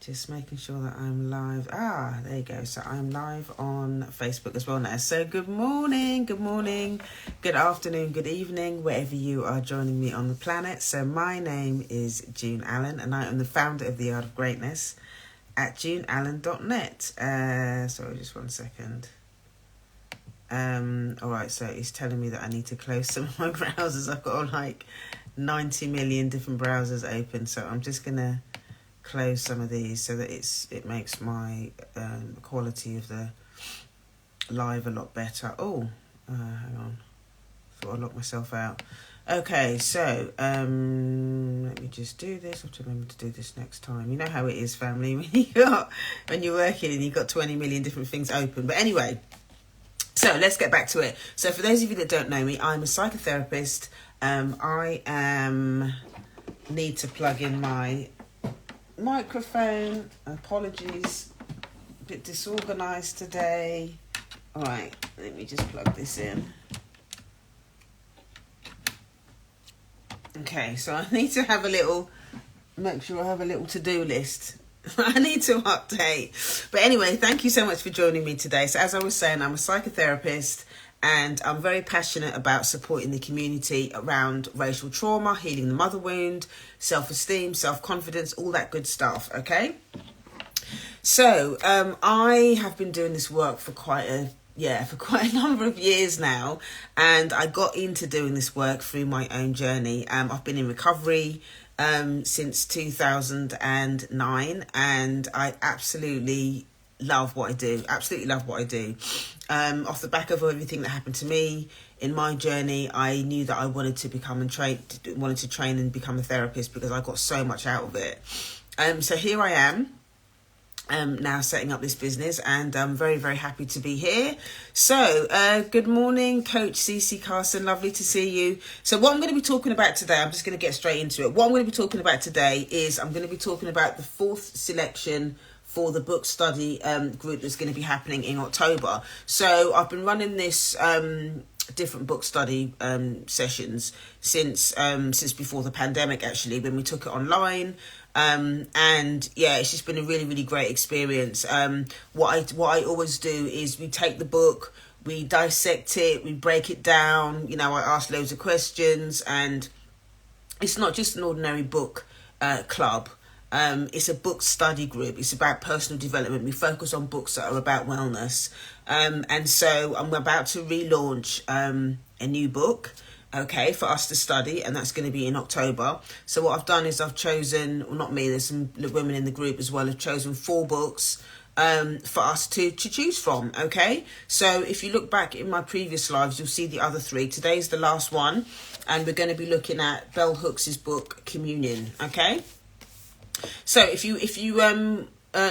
Just making sure that I'm live. There you go. So I'm live on Facebook as well now. So good morning, good afternoon, good evening, wherever you are joining me on the planet. So my name is June Allen, and I am the founder of The Art of Greatness at juneallen.net. Sorry, just 1 second. All right, so it's telling me that I need to close some of my browsers. I've got like 90 million different browsers open, so I'm just gonna close some of these so that it makes my quality of the live a lot better. Hang on, thought I locked myself out. Okay, so let me just do this. I have to remember to do this next time. You know how it is, family, when you're working and you've got 20 million different things open. But anyway, so let's get back to it. So for those of you that don't know me, I'm a psychotherapist. Need to plug in my microphone. Apologies, a bit disorganized today. All right, let me just plug this in. Okay, so I need to make sure I have a little to-do list. I need to update. But anyway, thank you so much for joining me today. So as I was saying, I'm a psychotherapist, and I'm very passionate about supporting the community around racial trauma, healing the mother wound, self-esteem, self-confidence, all that good stuff, okay? So I have been doing this work for quite a number of years now, and I got into doing this work through my own journey. I've been in recovery since 2009, and I absolutely love what I do. Off the back of everything that happened to me in my journey, I knew that I wanted to train and become a therapist because I got so much out of it. So here I am. Now setting up this business, and I'm very, very happy to be here. So good morning, Coach Cece Carson, lovely to see you. So what I'm going to be talking about today, I'm just going to get straight into it. What I'm going to be talking about today is I'm going to be talking about the fourth selection for the book study group that's going to be happening in October. So I've been running this different book study sessions since before the pandemic, actually, when we took it online. And yeah, it's just been a really, really great experience. What I always do is we take the book, we dissect it, we break it down. I ask loads of questions, and it's not just an ordinary book club. It's a book study group. It's about personal development. We focus on books that are about wellness. And so I'm about to relaunch a new book, okay, for us to study, and that's going to be in October. So what I've done is I've chosen, well, not me, there's some women in the group as well, have chosen 4 books for us to choose from, okay? So if you look back in my previous lives, you'll see the other 3. Today's the last one, and we're going to be looking at Bell Hooks' book, Communion, okay? So if you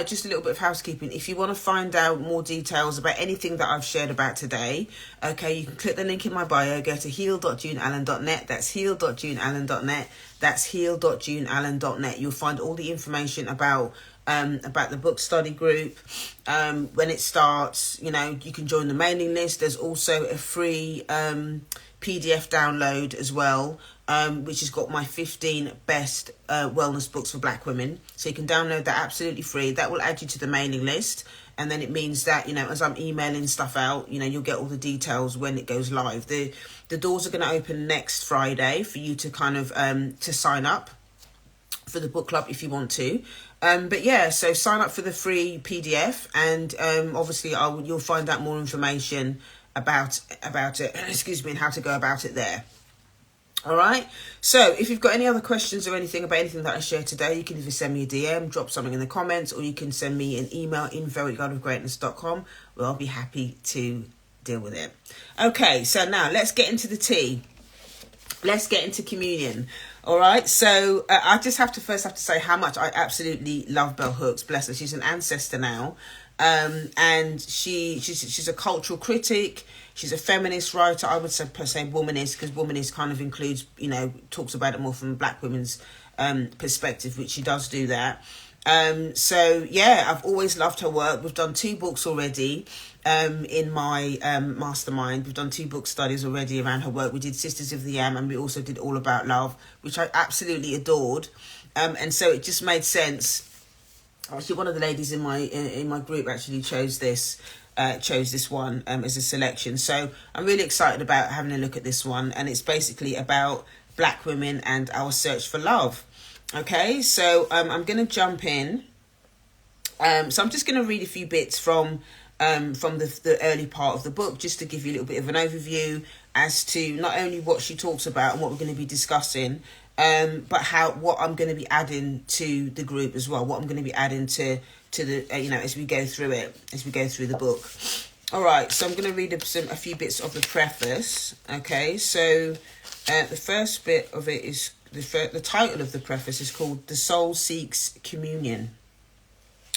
just a little bit of housekeeping, if you want to find out more details about anything that I've shared about today, okay, you can click the link in my bio, go to heal.juneallen.net. That's heal.juneallen.net. That's heal.juneallen.net. You'll find all the information about the book study group, when it starts. You can join the mailing list. There's also a free PDF download as well, which has got my 15 best wellness books for Black women. So you can download that absolutely free. That will add you to the mailing list. And then it means that, as I'm emailing stuff out, you'll get all the details when it goes live. The doors are going to open next Friday for you to kind of to sign up for the book club if you want to. But yeah, so sign up for the free PDF, and obviously you'll find out more information about it, and how to go about it there. All right. So if you've got any other questions or anything about anything that I shared today, you can either send me a DM, drop something in the comments, or you can send me an email, info@guardianofgreatness.com, where I'll be happy to deal with it. Okay, so now let's get into the tea. Let's get into communion. All right. So I just have to say how much I absolutely love Bell Hooks. Bless her. She's an ancestor now. And she's a cultural critic. She's a feminist writer. I would say womanist, because womanist kind of includes, talks about it more from Black women's perspective, which she does do that. So yeah, I've always loved her work. We've done 2 books already in my mastermind. We've done 2 book studies already around her work. We did Sisters of the Yam, and we also did All About Love, which I absolutely adored. And so it just made sense Actually, one of the ladies in my group actually chose this one as a selection. So I'm really excited about having a look at this one, and it's basically about Black women and our search for love. Okay, so I'm going to jump in. So I'm just going to read a few bits from the early part of the book, just to give you a little bit of an overview as to not only what she talks about and what we're going to be discussing, but what I'm going to be adding to the group as well, what I'm going to be adding to the as we go through the book. All right, so I'm going to read a few bits of the preface. Okay, so the first bit of it is the title of the preface is called "The Soul Seeks Communion."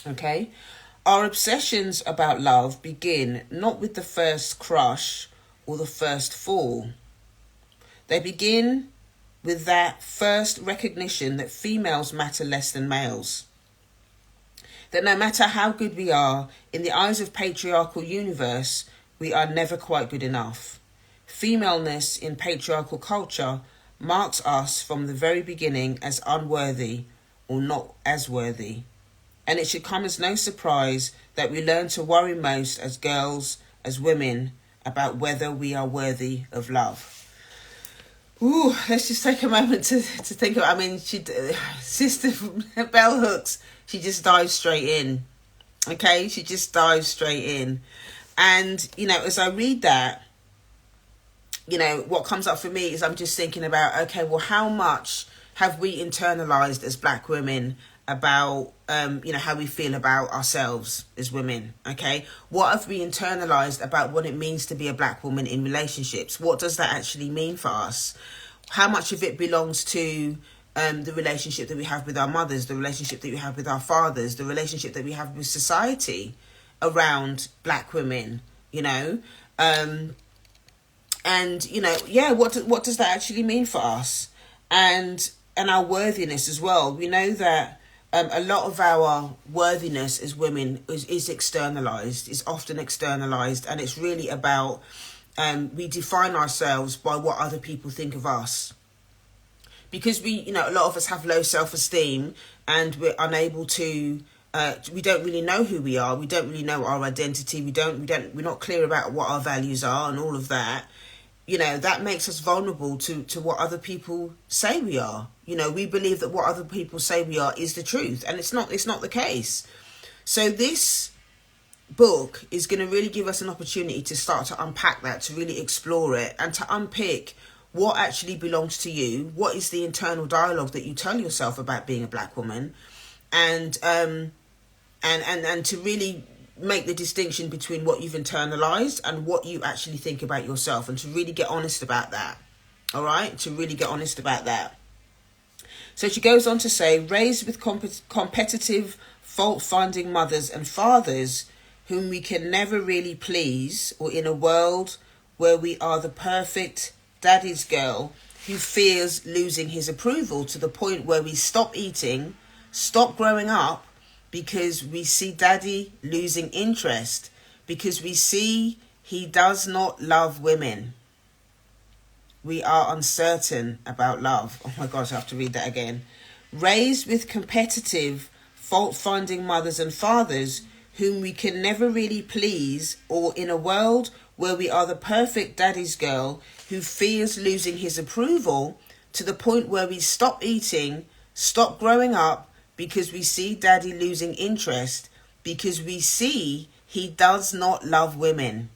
Okay, our obsessions about love begin not with the first crush or the first fall. They begin with that first recognition that females matter less than males. That no matter how good we are, in the eyes of patriarchal universe, we are never quite good enough. Femaleness in patriarchal culture marks us from the very beginning as unworthy or not as worthy. And it should come as no surprise that we learn to worry most as girls, as women, about whether we are worthy of love. Ooh, let's just take a moment to think about. I mean, Sister Bell Hooks, she just dives straight in. Okay, she just dives straight in, and as I read that, what comes up for me is I'm just thinking about, okay, well, how much have we internalized as Black women about how we feel about ourselves as women? Okay, what have we internalized about what it means to be a Black woman in relationships? What does that actually mean for us? How much of it belongs to the relationship that we have with our mothers, the relationship that we have with our fathers, the relationship that we have with society around Black women? What does that actually mean for us, and our worthiness as well? We know that a lot of our worthiness as women is externalized, is often externalized, and it's really about we define ourselves by what other people think of us. Because a lot of us have low self-esteem, and we're unable to, we don't really know who we are. We don't really know our identity. We're not clear about what our values are and all of that. That makes us vulnerable to what other people say we are. We believe that what other people say we are is the truth, and it's not the case. So this book is going to really give us an opportunity to start to unpack that, to really explore it, and to unpick what actually belongs to you. What is the internal dialogue that you tell yourself about being a Black woman, and to really make the distinction between what you've internalized and what you actually think about yourself, and to really get honest about that. All right, to really get honest about that. So she goes on to say, raised with competitive, fault-finding mothers and fathers whom we can never really please, or in a world where we are the perfect daddy's girl who fears losing his approval to the point where we stop eating, stop growing up, because we see daddy losing interest, because we see he does not love women. We are uncertain about love. Oh my gosh, I have to read that again. Raised with competitive, fault-finding mothers and fathers whom we can never really please, or in a world where we are the perfect daddy's girl who fears losing his approval to the point where we stop eating, stop growing up, because we see daddy losing interest, because we see he does not love women.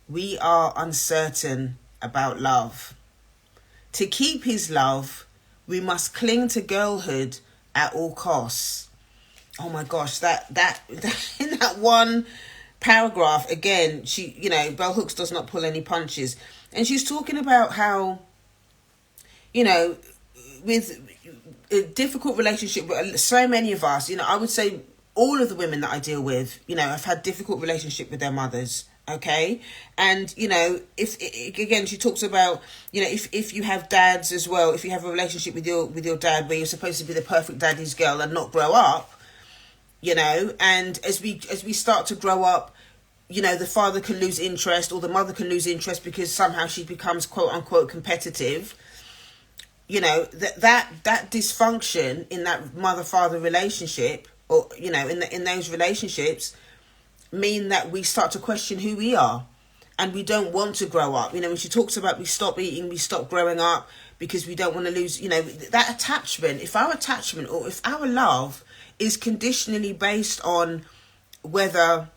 We are uncertain about love. To keep his love, we must cling to girlhood at all costs. Oh my gosh, that in that one paragraph, again, she, Bell Hooks does not pull any punches. And she's talking about how, with a difficult relationship, so many of us, I would say all of the women that I deal with, have had difficult relationship with their mothers. Okay. And, if again, she talks about, if you have dads as well, if you have a relationship with your dad where you're supposed to be the perfect daddy's girl and not grow up, and as we start to grow up, the father can lose interest, or the mother can lose interest because somehow she becomes quote unquote competitive. That dysfunction in that mother-father relationship, or, you know, in those relationships mean that we start to question who we are, and we don't want to grow up. You know, when she talks about we stop eating, we stop growing up because we don't want to lose, you know, that attachment. If our attachment or if our love is conditionally based on whether,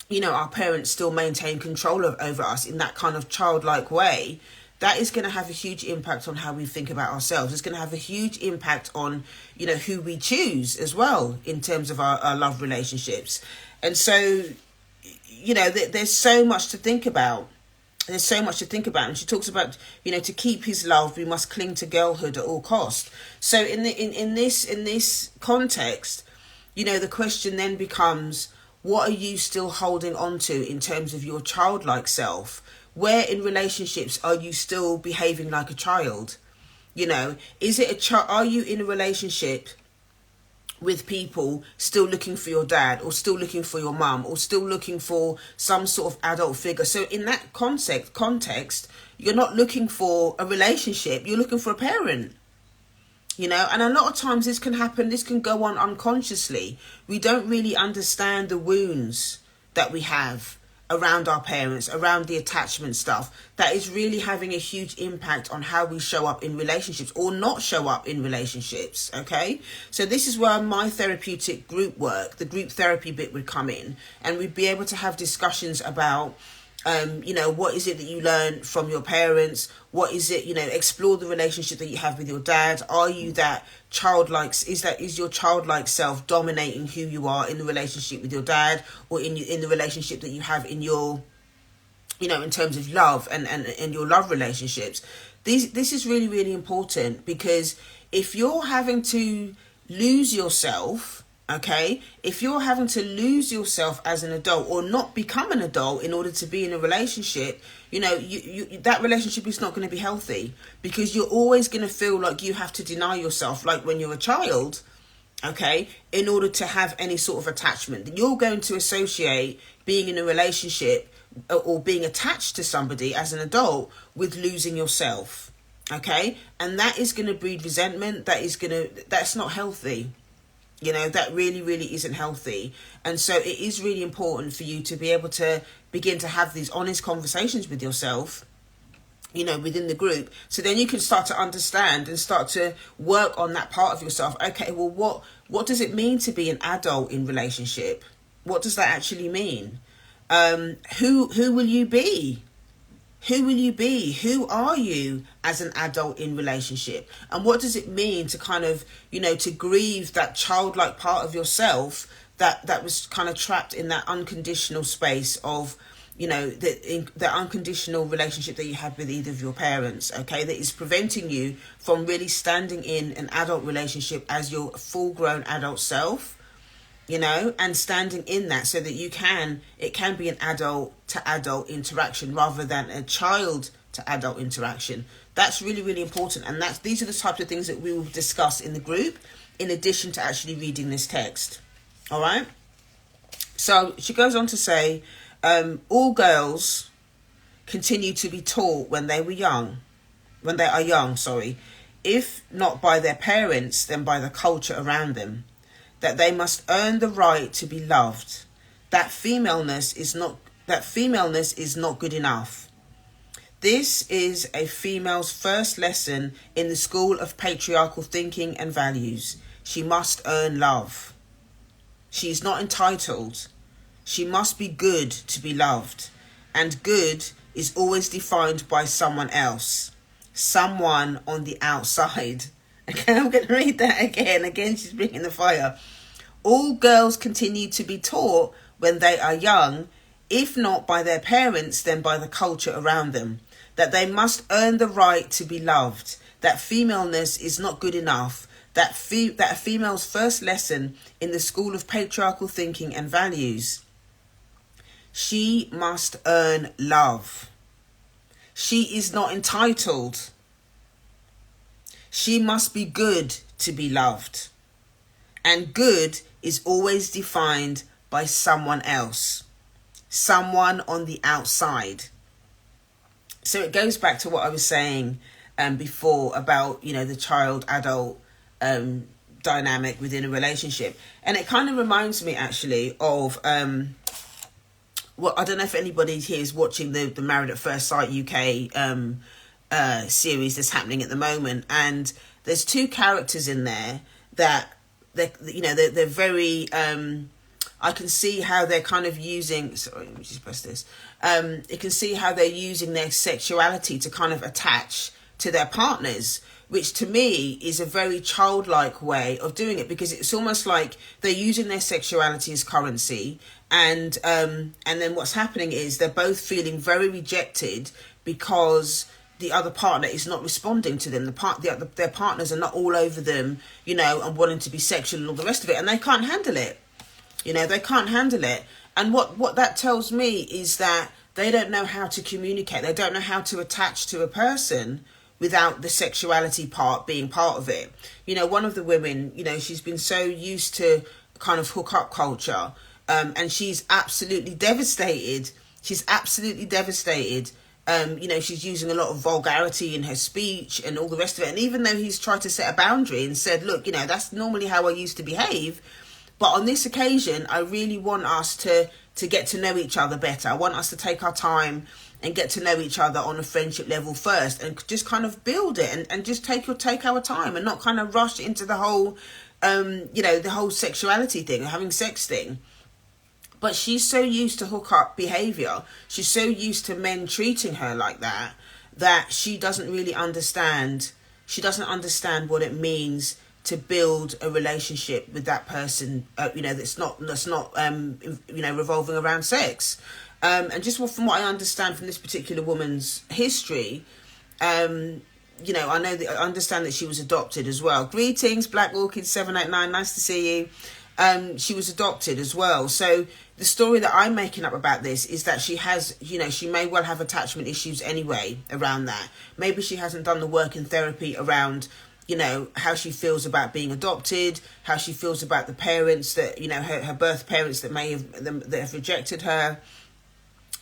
you know, our parents still maintain control over us in that kind of childlike way, that is going to have a huge impact on how we think about ourselves. It's going to have a huge impact on, you know, who we choose as well in terms of our love relationships. And so, you know, there's so much to think about. There's so much to think about. And she talks about, you know, to keep his love, we must cling to girlhood at all cost. So in this context, you know, the question then becomes, what are you still holding on to in terms of your childlike self? Where in relationships are you still behaving like a child? You know, is it are you in a relationship with people still looking for your dad, or still looking for your mum, or still looking for some sort of adult figure? So in that context, you're not looking for a relationship, you're looking for a parent. You know, and a lot of times this can happen, this can go on unconsciously. We don't really understand the wounds that we have around our parents, around the attachment stuff, that is really having a huge impact on how we show up in relationships or not show up in relationships. Okay, so this is where my therapeutic group work, the group therapy bit, would come in, and we'd be able to have discussions about you know, what is it that you learn from your parents? What is it, you know, explore the relationship that you have with your dad. Are you that childlike, is your childlike self dominating who you are in the relationship with your dad, or in the relationship that you have in your, you know, in terms of love and your love relationships? This is really, really important, because if you're having to lose yourself, okay, if you're having to lose yourself as an adult or not become an adult in order to be in a relationship, you know, you that relationship is not going to be healthy, because you're always going to feel like you have to deny yourself, like when you're a child, okay, in order to have any sort of attachment. You're going to associate being in a relationship or being attached to somebody as an adult with losing yourself, okay, and that is going to breed resentment. That's not healthy. You know, that really, really isn't healthy. And so it is really important for you to be able to begin to have these honest conversations with yourself, you know, within the group. So then you can start to understand and start to work on that part of yourself. Okay, well, what does it mean to be an adult in relationship? What does that actually mean? Who will you be? Who will you be? Who are you as an adult in relationship? And what does it mean to kind of, you know, to grieve that childlike part of yourself that was kind of trapped in that unconditional space of, you know, the unconditional relationship that you had with either of your parents, okay, that is preventing you from really standing in an adult relationship as your full-grown adult self, you know, and standing in that so that it can be an adult to adult interaction rather than a child to adult interaction. That's really, really important. And these are the types of things that we will discuss in the group, in addition to actually reading this text. All right. So she goes on to say, all girls continue to be taught when they are young, if not by their parents, then by the culture around them, that they must earn the right to be loved, that femaleness is not good enough. This is a female's first lesson in the school of patriarchal thinking and values. She must earn love. She is not entitled. She must be good to be loved. And good is always defined by someone else, someone on the outside. Okay, I'm going to read that again. Again, she's bringing the fire. All girls continue to be taught when they are young, if not by their parents, then by the culture around them, that they must earn the right to be loved, that femaleness is not good enough, that a female's first lesson in the school of patriarchal thinking and values. She must earn love. She is not entitled. She must be good to be loved. And good is always defined by someone else, someone on the outside. So it goes back to what I was saying before about, you know, the child-adult dynamic within a relationship. And it kind of reminds me actually of well, I don't know if anybody here is watching the Married at First Sight UK series that's happening at the moment, and there's two characters in there that they're very I can see how they're kind of using, sorry, let me just press this. You can see how they're using their sexuality to kind of attach to their partners, which to me is a very childlike way of doing it, because it's almost like they're using their sexuality as currency, and then what's happening is they're both feeling very rejected because the other partner is not responding to them. Their partners are not all over them, and wanting to be sexual and all the rest of it, and they can't handle it. They can't handle it. And what that tells me is that they don't know how to communicate. They don't know how to attach to a person without the sexuality part being part of it. One of the women, she's been so used to kind of hookup culture, and she's absolutely devastated. She's using a lot of vulgarity in her speech and all the rest of it. And even though he's tried to set a boundary and said, look, that's normally how I used to behave, but on this occasion, I really want us to get to know each other better. I want us to take our time and get to know each other on a friendship level first, and just kind of build it, and just take our time, and not kind of rush into the whole, the whole sexuality thing, having sex thing. But she's so used to hookup behaviour, she's so used to men treating her like that, that she doesn't really understand. She doesn't understand what it means to build a relationship with that person, that's not revolving around sex. And just from what I understand from this particular woman's history, I understand that she was adopted as well. Greetings, Black Orchid 789, nice to see you. She was adopted as well. So the story that I'm making up about this is that she has, she may well have attachment issues anyway around that. Maybe she hasn't done the work in therapy around, how she feels about being adopted, how she feels about the parents that, her birth parents that that have rejected her,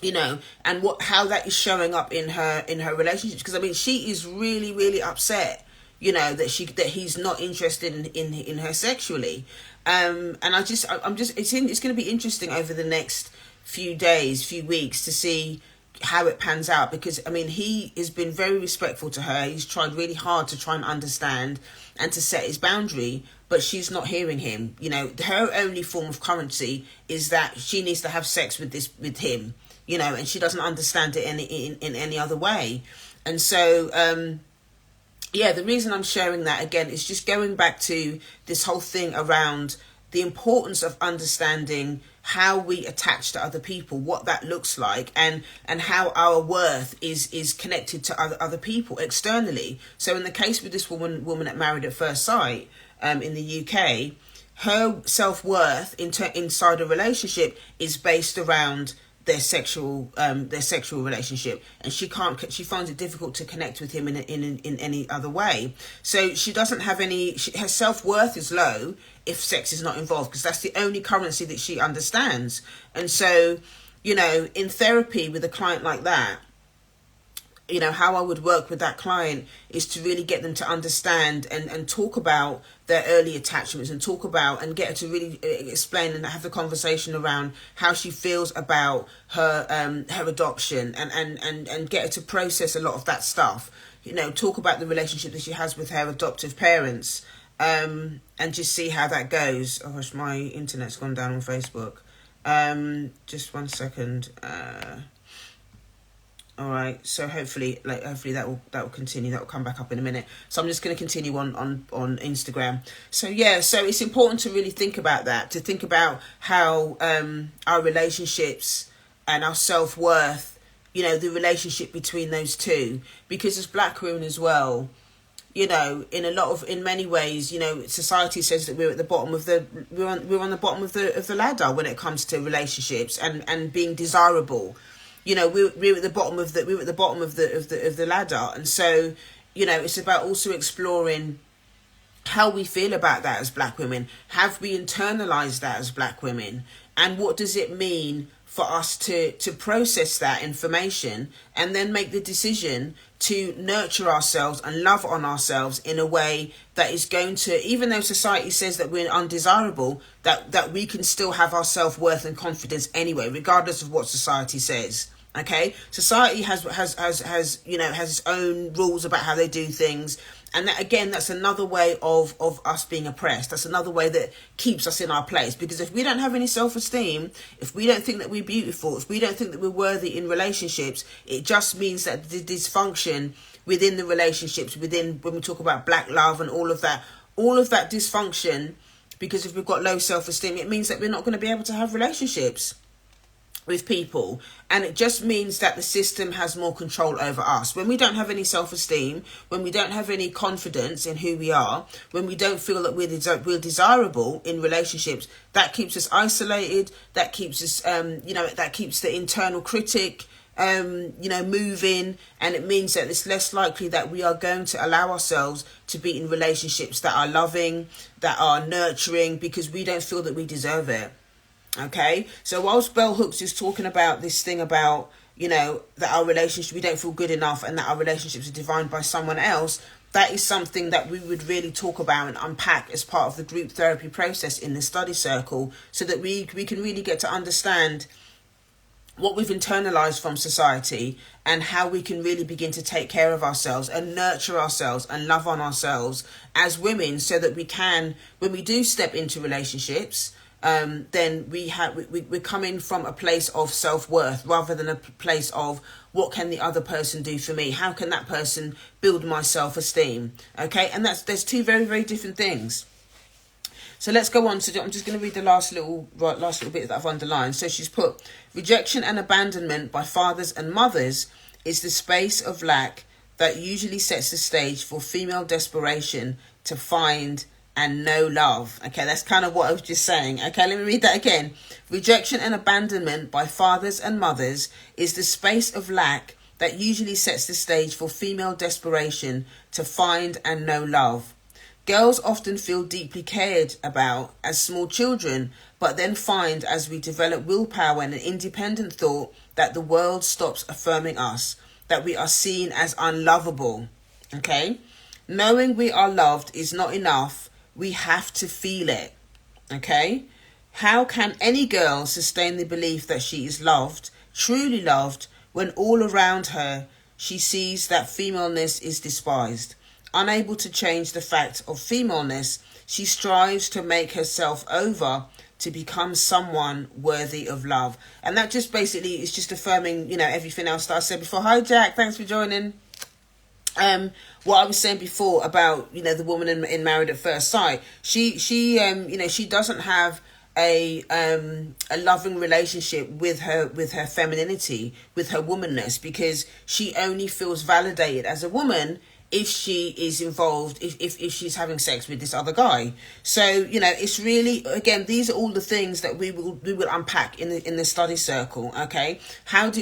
and how that is showing up in her relationships. Because she is really, really upset, that he's not interested in her sexually. And it's going to be interesting over the next few weeks to see how it pans out, because he has been very respectful to her. He's tried really hard to try and understand and to set his boundary, but she's not hearing him. Her only form of currency is that she needs to have sex with him, and she doesn't understand it in any other way. And so the reason I'm sharing that again is just going back to this whole thing around the importance of understanding how we attach to other people, what that looks like, and how our worth is connected to other people externally. So in the case with this woman at Married at First Sight in the UK, her self-worth inside a relationship is based around their sexual relationship, and she finds it difficult to connect with him in any other way. So she doesn't have her self-worth is low if sex is not involved, because that's the only currency that she understands. And so, in therapy with a client like that, how I would work with that client is to really get them to understand and talk about their early attachments, and talk about and get her to really explain and have the conversation around how she feels about her adoption, and get her to process a lot of that stuff. Talk about the relationship that she has with her adoptive parents, and just see how that goes. Oh gosh, my internet's gone down on Facebook. Just 1 second. All right, so hopefully that will continue. That will come back up in a minute. So I'm just going to continue on Instagram. So it's important to really think about that, to think about how our relationships and our self-worth, the relationship between those two, because as Black women as well, in many ways, society says that we're on the bottom of the ladder when it comes to relationships and being desirable. We're at the bottom of the ladder, and so it's about also exploring how we feel about that as Black women. Have we internalized that as Black women, and what does it mean for us to process that information and then make the decision to nurture ourselves and love on ourselves in a way that is going to, even though society says that we're undesirable, that we can still have our self-worth and confidence anyway, regardless of what society says. Okay, society has its own rules about how they do things, and that, again, that's another way of us being oppressed. That's another way that keeps us in our place, because if we don't have any self-esteem, if we don't think that we're beautiful, if we don't think that we're worthy in relationships, it just means that the dysfunction within the relationships, within, when we talk about black love and all of that dysfunction, because if we've got low self-esteem, it means that we're not going to be able to have relationships with people, and it just means that the system has more control over us. When we don't have any self-esteem, when we don't have any confidence in who we are, when we don't feel that we're desirable in relationships, that keeps us isolated, that keeps us that keeps the internal critic moving, and it means that it's less likely that we are going to allow ourselves to be in relationships that are loving, that are nurturing, because we don't feel that we deserve it. Okay, so whilst Bell Hooks is talking about this thing about, that our relationship, we don't feel good enough and that our relationships are defined by someone else, that is something that we would really talk about and unpack as part of the group therapy process in the study circle, so that we can really get to understand what we've internalized from society and how we can really begin to take care of ourselves and nurture ourselves and love on ourselves as women, so that we can, when we do step into relationships, then we're coming from a place of self-worth rather than a place of what can the other person do for me, how can that person build my self-esteem. Okay, and there's two very, very different things. So let's go on to, I'm just going to read the last little bit that I've underlined. So she's put, rejection and abandonment by fathers and mothers is the space of lack that usually sets the stage for female desperation to find and no love. Okay, that's kind of what I was just saying. Okay, let me read that again. Rejection and abandonment by fathers and mothers is the space of lack that usually sets the stage for female desperation to find and know love. Girls often feel deeply cared about as small children, but then find, as we develop willpower and an independent thought, that the world stops affirming us, that we are seen as unlovable. Okay, knowing we are loved is not enough. We have to feel it. Okay? How can any girl sustain the belief that she is loved, truly loved, when all around her she sees that femaleness is despised? Unable to change the fact of femaleness, she strives to make herself over to become someone worthy of love. And that just basically is just affirming, everything else that I said before. Hi, Jack. Thanks for joining. What I was saying before about, the woman in Married at First Sight, she doesn't have a loving relationship with her femininity, with her womanness, because she only feels validated as a woman if she is involved, if she's having sex with this other guy. So, it's really, again, these are all the things that we will unpack in the study circle. Okay,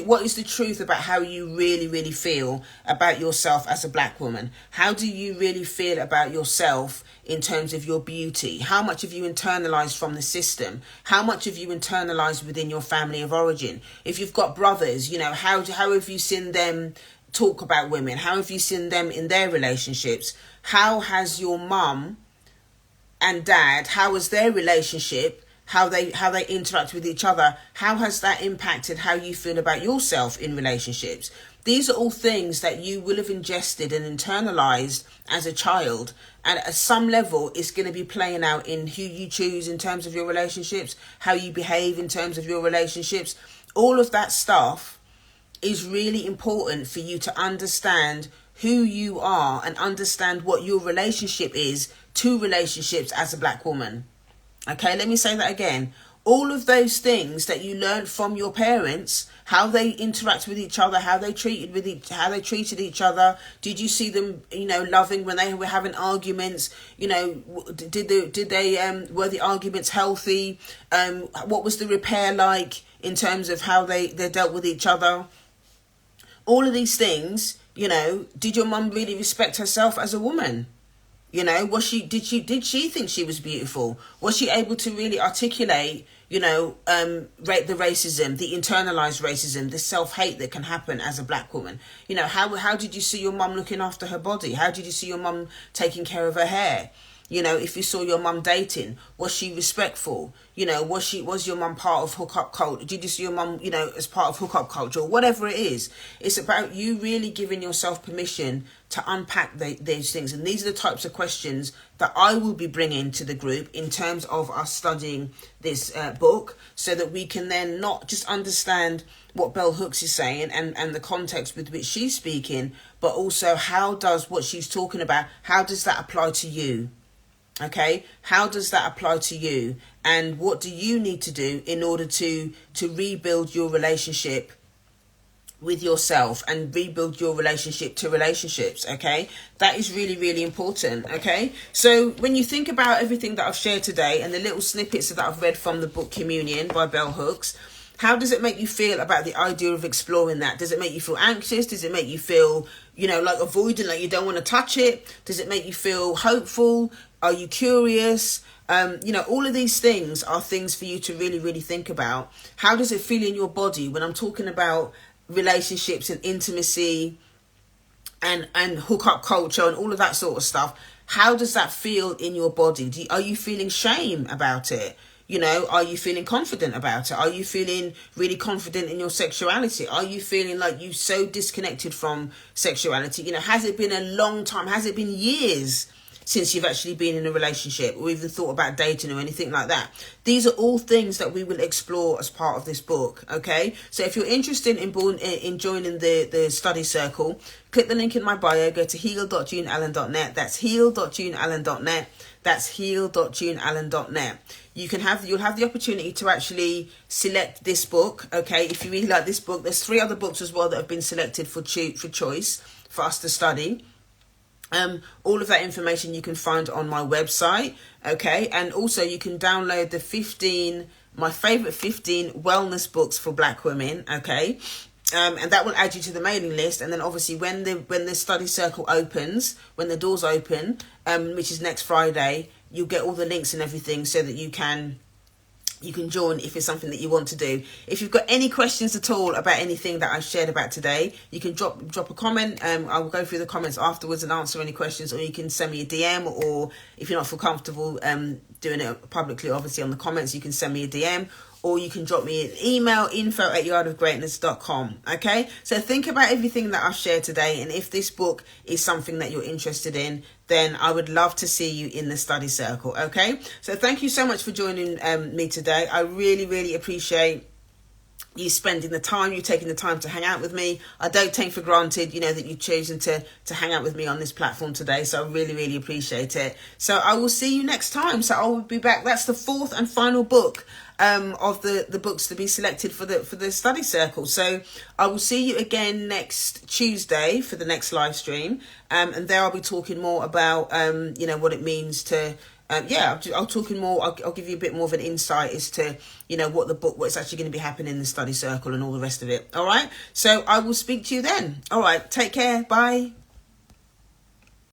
what is the truth about how you really, really feel about yourself as a black woman? How do you really feel about yourself in terms of your beauty? How much have you internalized from the system? How much have you internalized within your family of origin? If you've got brothers, how have you seen them talk about women? How have you seen them in their relationships? How has your mum and dad, how is their relationship, how they interact with each other, how has that impacted how you feel about yourself in relationships? These are all things that you will have ingested and internalized as a child, and at some level it's going to be playing out in who you choose in terms of your relationships, how you behave in terms of your relationships. All of that stuff is really important for you to understand who you are and understand what your relationship is to relationships as a black woman. Okay, let me say that again. All of those things that you learned from your parents, how they interact with each other, how they treated each other. Did you see them, loving when they were having arguments? Did they were the arguments healthy? What was the repair like in terms of how they dealt with each other? All of these things, did your mum really respect herself as a woman? You know, did she think she was beautiful? Was she able to really articulate, you know, the racism, the internalized racism, the self-hate that can happen as a black woman? You know, how did you see your mum looking after her body? How did you see your mum taking care of her hair? You know, if you saw your mum dating, was she respectful? You know, was your mum part of hookup culture? Did you see your mum, you know, as part of hookup culture? Or whatever it is. It's about you really giving yourself permission to unpack these things. And these are the types of questions that I will be bringing to the group in terms of us studying this book, so that we can then not just understand what Bell Hooks is saying and the context with which she's speaking, but also how does what she's talking about, how does that apply to you? Okay, how does that apply to you, and what do you need to do in order to rebuild your relationship with yourself and rebuild your relationship to relationships? Okay, that is really, really important. Okay, so when you think about everything that I've shared today and the little snippets that I've read from the book Communion by Bell Hooks, how does it make you feel about the idea of exploring that? Does it make you feel anxious? Does it make you feel, you know, like avoiding, like you don't want to touch it? Does it make you feel hopeful? Are you curious? You know, all of these things are things for you to really, really think about. How does it feel in your body when I'm talking about relationships and intimacy and hookup culture and all of that sort of stuff? How does that feel in your body? Are you feeling shame about it? You know, are you feeling confident about it? Are you feeling really confident in your sexuality? Are you feeling like you're so disconnected from sexuality? You know, has it been a long time? Has it been years since you've actually been in a relationship or even thought about dating or anything like that? These are all things that we will explore as part of this book, okay? So if you're interested in joining the study circle, click the link in my bio, go to heal.juneallen.net. That's heal.juneallen.net. That's heal.juneallen.net. You'll have the opportunity to actually select this book, okay? If you really like this book, there's 3 other books as well that have been selected for choice for us to study. All of that information you can find on my website, okay? And also you can download my favorite 15 wellness books for black women, okay? And that will add you to the mailing list. And then obviously when the study circle opens, when the doors open, which is next Friday, you'll get all the links and everything so that you can join if it's something that you want to do. If you've got any questions at all about anything that I've shared about today, you can drop a comment. I will go through the comments afterwards and answer any questions, or you can send me a DM, or if you're not feel comfortable doing it publicly, obviously on the comments, you can send me a DM, or you can drop me an email, info@yardofgreatness.com. Okay, so think about everything that I've shared today, and if this book is something that you're interested in, then I would love to see you in the study circle. Okay, so thank you so much for joining me today. I really, really appreciate you spending the time, you taking the time to hang out with me. I don't take for granted, you know, that you've chosen to hang out with me on this platform today. So I really, really appreciate it. So I will see you next time. So I will be back. That's the 4th and final book of the books to be selected for the study circle. So I will see you again next Tuesday for the next live stream. And there I'll be talking more about, you know, what it means to, I'll talking more. I'll give you a bit more of an insight as to, you know, what's actually going to be happening in the study circle and all the rest of it. All right. So I will speak to you then. All right. Take care. Bye.